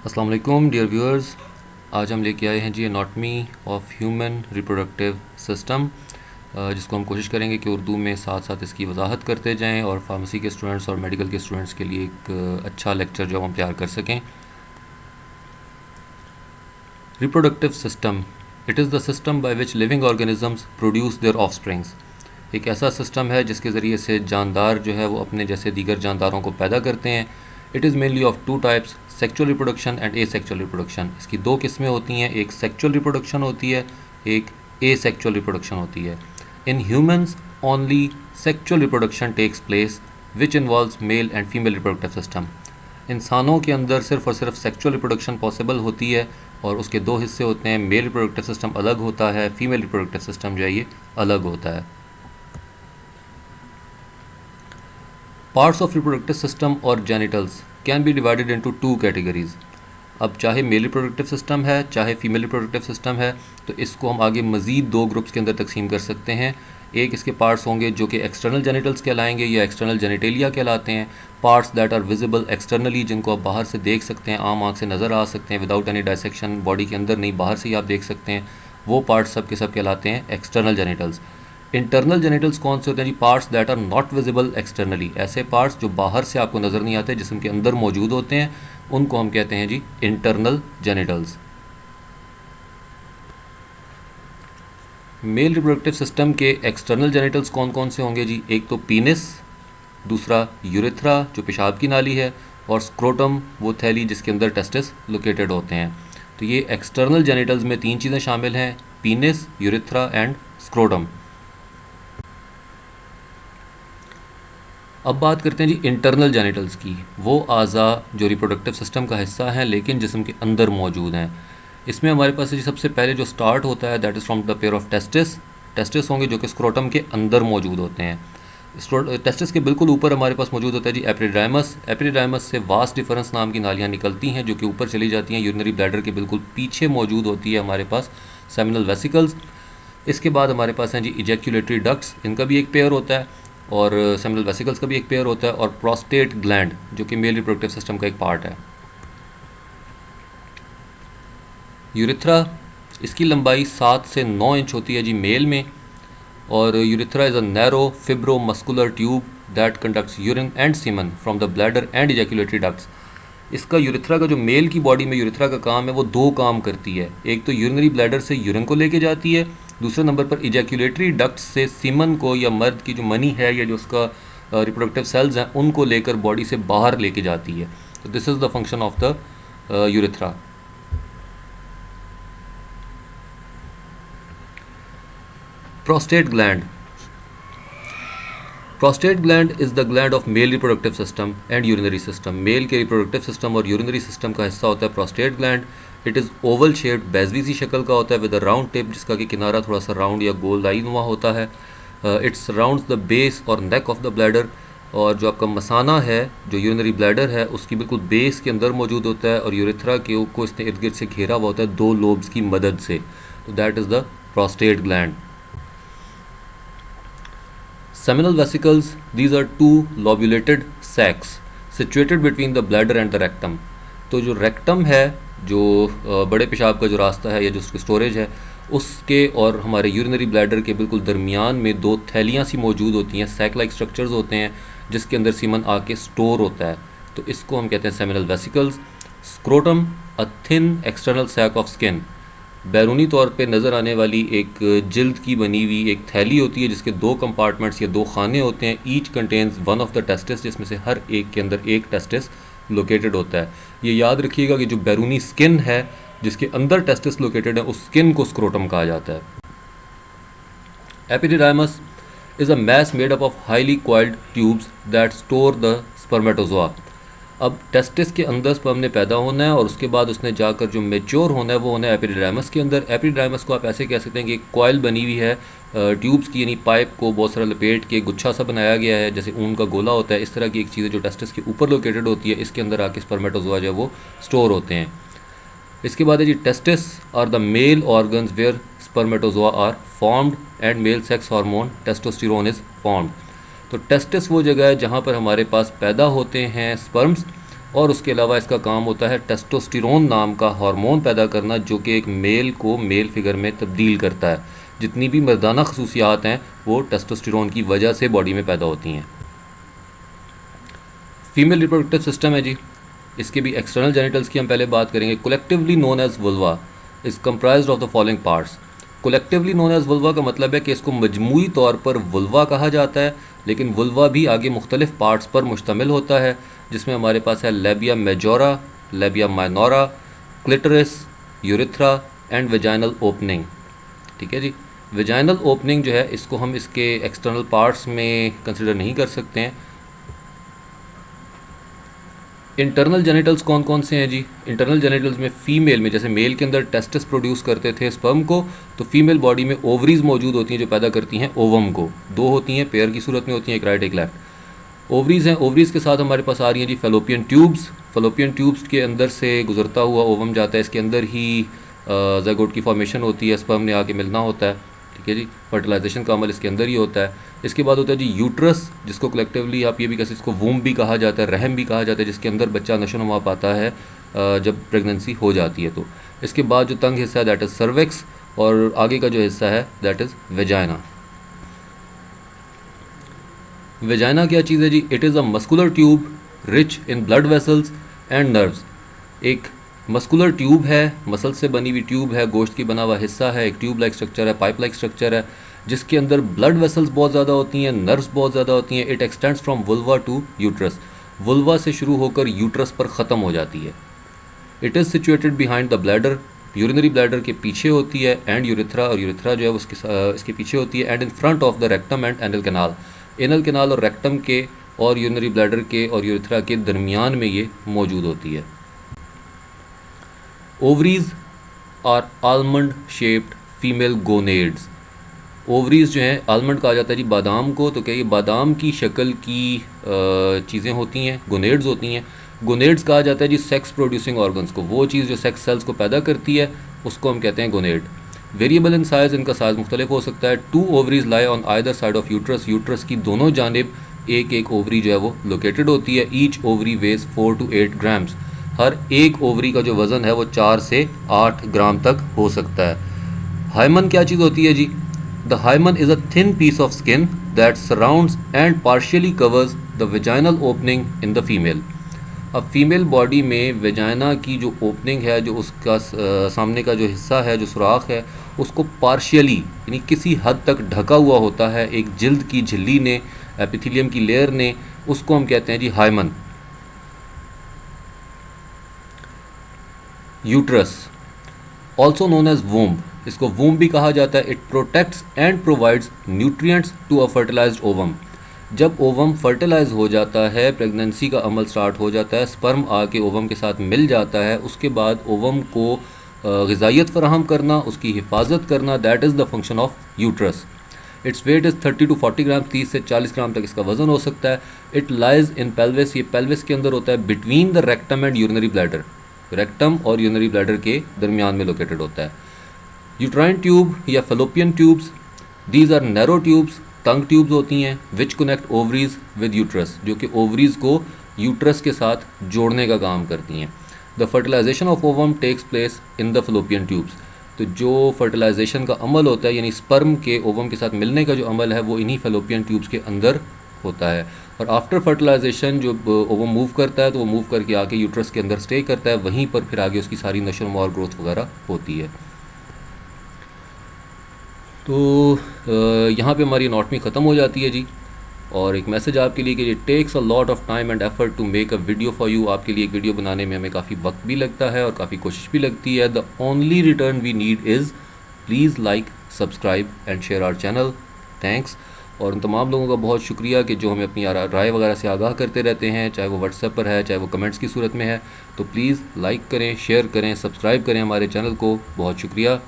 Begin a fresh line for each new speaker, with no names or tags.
अस्सलाम वालेकुम dear viewers. आज हम लेके आए हैं जी anatomy of human reproductive system, जिसको हम कोशिश करेंगे कि उर्दू में साथ साथ इसकी वजाहत करते जाएं और फार्मेसी के स्टूडेंट्स और मेडिकल के स्टूडेंट्स के लिए एक अच्छा लेक्चर जो हम तैयार कर सकें। Reproductive system, it is the system by which living organisms produce their offsprings. एक ऐसा सिस्टम है जिसके ज़रिए से जानदार जो है वो अपने जैसे दीगर जानदारों को पैदा करते हैं। It is mainly of two types, sexual reproduction and A sexual reproduction. इसकी दो किस्में होती हैं, एक सेक्चुअल रिप्रोडक्शन होती है, एक ए सेक्चुअल रिप्रोडक्शन होती है। In humans only sexual reproduction takes place which involves male and female reproductive system. इंसानों के अंदर सिर्फ और सिर्फ सेक्चुअल रिप्रोडक्शन पॉसिबल होती है और उसके दो हिस्से होते हैं, मेल रिप्रोडक्टिव सिस्टम अलग होता है, फीमेल रिप्रोडक्टिव सिस्टम जो है ये अलग होता है। पार्ट्स ऑफ रिप्रोडक्टिव सिस्टम और genitals can be divided into two categories. अब चाहे मेल रिप्रोडक्टिव सिस्टम है चाहे फीमेल रिप्रोडक्टिव सिस्टम है, तो इसको हम आगे मज़ीद दो ग्रुप्स के अंदर तकसीम कर सकते हैं। एक इसके पार्ट्स होंगे जो कि एक्सटर्नल जेनिटल्स कहलाएंगे या एक्सटर्नल जेनिटेलिया कहलाते हैं, parts that are visible externally, जिनको आप बाहर से देख सकते हैं, आम आँख से नज़र आ सकते हैं विदाउट एनी डायसेक्शन, बॉडी के अंदर नहीं बाहर से ही आप देख सकते हैं, वो पार्ट्स सब के सब कहलाते हैं एक्सटर्नल जेनिटल्स। इंटरनल जेनिटल्स कौन से होते हैं जी? Parts that are not visible externally, ऐसे पार्ट्स जो बाहर से आपको नज़र नहीं आते, जिस्म के अंदर मौजूद होते हैं, उनको हम कहते हैं जी internal genitals. Male reproductive system के एक्सटर्नल जेनिटल्स कौन कौन से होंगे जी? एक तो पीनिस, दूसरा यूरेथ्रा जो पेशाब की नाली है, और स्क्रोटम वो थैली जिसके अंदर टेस्टिस लोकेटेड होते हैं। तो ये एक्सटर्नल जेनिटल्स में तीन चीज़ें शामिल हैं, पीनिस, यूरेथ्रा एंड स्क्रोटम। अब बात करते हैं जी इंटरनल जेनिटल्स की। वो आज़ा जो रिप्रोडक्टिव सिस्टम का हिस्सा हैं लेकिन जिस्म के अंदर मौजूद हैं। इसमें हमारे पास जी सबसे पहले जो स्टार्ट होता है that is from the pair of testis. Testis होंगे जो कि स्क्रोटम के अंदर मौजूद होते हैं। टेस्टिस के बिल्कुल ऊपर हमारे पास मौजूद होता है जी एपिडिडाइमस। एपिडिडाइमस से वास्ट डिफरेंस नाम की नालियाँ निकलती हैं जो कि ऊपर चली जाती हैं। यूरिनरी ब्लैडर के बिल्कुल पीछे मौजूद होती है हमारे पास सेमिनल वेसिकल्स। इसके बाद हमारे पास हैं जी इजैक्यूलेटरी डक्ट्स, इनका भी एक पेयर होता है, और सेमिनल वेसिकल्स का भी एक पेयर होता है, और प्रोस्टेट ग्लैंड जो कि मेल रिप्रोडक्टिव सिस्टम का एक पार्ट है। यूरेथ्रा, इसकी लंबाई 7 से 9 इंच होती है जी मेल में, और urethra is a narrow fibro muscular tube that conducts urine and semen from the bladder and ejaculatory ducts. इसका यूरेथ्रा का जो मेल की बॉडी में यूरेथ्रा का काम है वो दो काम करती है। एक तो यूरिनरी ब्लैडर से यूरिन को लेके जाती है, दूसरे नंबर पर इजैक्यूलेटरी डक्ट से सीमन को या मर्द की जो मनी है या जो उसका रिप्रोडक्टिव सेल्स हैं उनको लेकर बॉडी से बाहर लेके जाती है। तो this is the function of the urethra. Prostate gland, prostate gland is the gland of male reproductive system and urinary system. Male के रिप्रोडक्टिव सिस्टम और यूरिनरी सिस्टम का हिस्सा होता है prostate gland. It is oval shaped, बैजवी सी शक्ल का होता है विद अ राउंड टिप, जिसका कि किनारा थोड़ा सा राउंड या गोल लाइनुमा होता है। इट सराउंड्स द बेस और नेक ऑफ द ब्लैडर, और जो आपका मसाना है जो यूरिनरी ब्लैडर है उसकी बिल्कुल बेस के अंदर मौजूद होता है, और यूरेथ्रा के को इसने इर्द गिर्द से घेरा हुआ होता है दो लोब्स की मदद से। तो that is the prostate gland. Seminal vesicles, these are two lobulated sacs situated between the bladder and the rectum। तो जो रेक्टम है, जो बड़े पेशाब का जो रास्ता है या जो उसकी स्टोरेज है, उसके और हमारे यूरिनरी ब्लैडर के बिल्कुल दरमियान में दो थैलियाँ सी मौजूद होती हैं, सैक लाइक स्ट्रक्चर्स होते हैं जिसके अंदर सीमन आके स्टोर होता है। तो इसको हम कहते हैं seminal vesicles. Scrotum, a thin external sac of skin, बैरूनी तौर पे नज़र आने वाली एक जिल्द की बनी हुई एक थैली होती है जिसके दो कंपार्टमेंट्स या दो खाने होते हैं। Each contains one of the testis, जिसमें से हर एक के अंदर एक टेस्टिस लोकेटेड होता है। ये याद रखिएगा कि जो बैरूनी स्किन है जिसके अंदर टेस्टिस लोकेटेड है उस स्किन को स्क्रोटम कहा जाता है। Epididymis is a mass made up of highly coiled tubes that store the spermatozoa. अब टेस्टिस के अंदर स्पर्म ने पैदा होना है और उसके बाद उसने जाकर जो मेच्योर होना है वो होना है एपिडिडाइमस के अंदर। एपिडिडाइमस को आप ऐसे कह सकते हैं कि एक कॉइल बनी हुई है ट्यूब्स की, यानी पाइप को बहुत सारा लपेट के गुच्छा सा बनाया गया है जैसे ऊन का गोला होता है। इस तरह की एक चीज़ जो टेस्टिस के ऊपर लोकेटेड होती है, इसके अंदर आके स्पर्मेटोजोआ जो है वो स्टोर होते हैं। इसके बाद है जी testis are the male organs where spermatozoa are formed and male sex hormone testosterone is formed. तो टेस्टिस वो जगह है जहाँ पर हमारे पास पैदा होते हैं स्पर्म्स, और उसके अलावा इसका काम होता है टेस्टोस्टेरोन नाम का हार्मोन पैदा करना, जो कि एक मेल को मेल फिगर में तब्दील करता है। जितनी भी मर्दाना खसूसियात हैं वो टेस्टोस्टेरोन की वजह से बॉडी में पैदा होती हैं। फीमेल रिप्रोडक्टिव सिस्टम है जी, इसके भी एक्सटर्नल जेनिटल्स की हम पहले बात करेंगे। Collectively known as vulva is comprised of the following parts. Collectively known as vulva का मतलब है कि इसको मजमूई तौर पर वुल्वा कहा जाता है, लेकिन वुल्वा भी आगे मुख्तलिफ पार्ट्स पर मुश्तमिल होता है, जिसमें हमारे पास है labia majora, labia minora, clitoris, urethra and vaginal opening. ठीक है जी, वेजाइनल ओपनिंग जो है इसको हम इसके एक्सटर्नल पार्ट्स में कंसिडर नहीं कर सकते हैं। इंटरनल जेनिटल्स कौन कौन से हैं जी? इंटरनल जेनिटल्स में फ़ीमेल में, जैसे मेल के अंदर टेस्टिस प्रोड्यूस करते थे स्पर्म को, तो फीमेल बॉडी में ओवरीज मौजूद होती हैं जो पैदा करती हैं ओवम को। दो होती हैं, पेयर की सूरत में होती हैं, एक राइट एक लेफ्ट। ओवरीज हैं, ओवरीज के साथ हमारे पास आ रही हैं जी फेलोपियन ट्यूब्स। फेलोपियन ट्यूब्स के अंदर से गुजरता हुआ ओवम जाता है, इसके अंदर ही ज़ायगोट की फॉर्मेशन होती है, स्पर्म ने आके मिलना होता है। ठीक है जी, फर्टिलाइजेशन का अमल इसके अंदर ही होता है। इसके बाद होता है जी यूट्रस, जिसको कलेक्टिवली आप ये भी कह सकते, इसको वूम भी कहा जाता है, रहम भी कहा जाता है, जिसके अंदर बच्चा नशोनुमा पाता है जब प्रेगनेंसी हो जाती है। तो इसके बाद जो तंग हिस्सा है दैट इज़ सर्विक्स, और आगे का जो हिस्सा है दैट इज़ वेजाइना। वेजाइना क्या चीज़ है जी? It is a muscular tube rich in blood vessels and nerves. एक मस्कुलर ट्यूब है, मसल से बनी हुई ट्यूब है, गोश्त की बना हुआ हिस्सा है, एक ट्यूब लाइक स्ट्रक्चर है, पाइप लाइक स्ट्रक्चर है, जिसके अंदर ब्लड वेसल्स बहुत ज़्यादा होती हैं, नर्व्स बहुत ज़्यादा होती हैं। It extends from vulva to uterus, vulva से शुरू होकर यूट्रस पर ख़त्म हो जाती है। It is situated behind the bladder, urinary bladder के पीछे होती है, एंड यूरिथ्रा, और यूरिथ्रा जो है इसके पीछे होती है, and in front of the rectum and anal canal. Anal canal और रेक्टम के और यूरिनरी ब्लैडर के और यूरिथ्रा के दरमियान में ये मौजूद होती है। Ovaries are almond shaped female gonads. Ovaries जो हैं, आलमंड कहा जाता है जी बादाम को, तो क्या ये बादाम की शक्ल की चीज़ें होती हैं, गोनेड्स होती हैं। गोनेड्स कहा जाता है जी सेक्स प्रोड्यूसिंग ऑर्गन्स को, वो चीज़ जो सेक्स सेल्स को पैदा करती है उसको हम कहते हैं गोनेड। वेरिएबल इन साइज़, इनका साइज़ मुख्तलिफ हो सकता है। 2 ovaries lie on either side of uterus, uterus की दोनों जानिब एक एक ओवरी जो है वो लोकेटेड होती है। Each ovary weighs 4 to 8 grams, हर एक ओवरी का जो वज़न है वो 4 से 8 ग्राम तक हो सकता है। हाइमन क्या चीज़ होती है जी? The hymen is a thin piece of skin that surrounds and partially covers the vaginal opening in the female. अब फीमेल बॉडी में वेजाइना की जो ओपनिंग है, जो उसका सामने का जो हिस्सा है, जो सुराख है, उसको पार्शियली यानी किसी हद तक ढका हुआ होता है एक जिल्द की झिल्ली ने, एपिथेलियम की लेयर ने, उसको हम कहते हैं जी hymen. Uterus also known as womb, इसको वूम्ब भी कहा जाता है। It protects and provides nutrients to a fertilized ovum. जब ओवम फर्टिलाइज हो जाता है, प्रेगनेंसी का अमल स्टार्ट हो जाता है, स्पर्म आके ओवम के साथ मिल जाता है, उसके बाद ओवम को ग़िज़ाइयत फराहम करना, उसकी हिफाजत करना, that is the function of uterus. Its weight is 30 to 40 ग्राम, 30 से 40 ग्राम तक इसका वज़न हो सकता है। इट लाइज इन पेल्विस, ये पेल्विस के अंदर होता है, between the rectum and urinary bladder, rectum और यूरिनरी ब्लैडर के दरमियान में लोकेटेड होता है। यूट्राइन ट्यूब या fallopian tubes, these are narrow tubes, तंग ट्यूब्स होती हैं, which connect ovaries with uterus, जो कि ओवरीज को यूट्रस के साथ जोड़ने का काम करती हैं। The fertilization of ovum takes place in the fallopian tubes, तो जो फर्टिलाइजेशन का अमल होता है, यानी स्पर्म के ओवम के साथ मिलने का जो अमल है, वो इन्हीं फेलोपियन ट्यूब्स के अंदर होता है। और आफ्टर फर्टिलाइजेशन जो ओवम मूव करता है, तो वो मूव करके आके यूट्रस के अंदर स्टे करता है, वहीं पर फिर आगे उसकी सारी नशोनुमा और ग्रोथ वगैरह होती है। तो यहाँ पे हमारी एनाटॉमी ख़त्म हो जाती है जी। और एक मैसेज आपके लिए कि it takes a lot of time and effort to make a video for you. आपके लिए एक वीडियो बनाने में हमें काफ़ी वक्त भी लगता है और काफ़ी कोशिश भी लगती है। The only return we need is please like, subscribe and share our channel. Thanks. और उन तमाम लोगों का बहुत शुक्रिया कि जो हमें अपनी राय वगैरह से आगाह करते रहते हैं, चाहे वो व्हाट्सएप पर है, चाहे वो कमेंट्स की सूरत में है। तो प्लीज़ लाइक करें, शेयर करें, सब्सक्राइब करें हमारे चैनल को। बहुत शुक्रिया।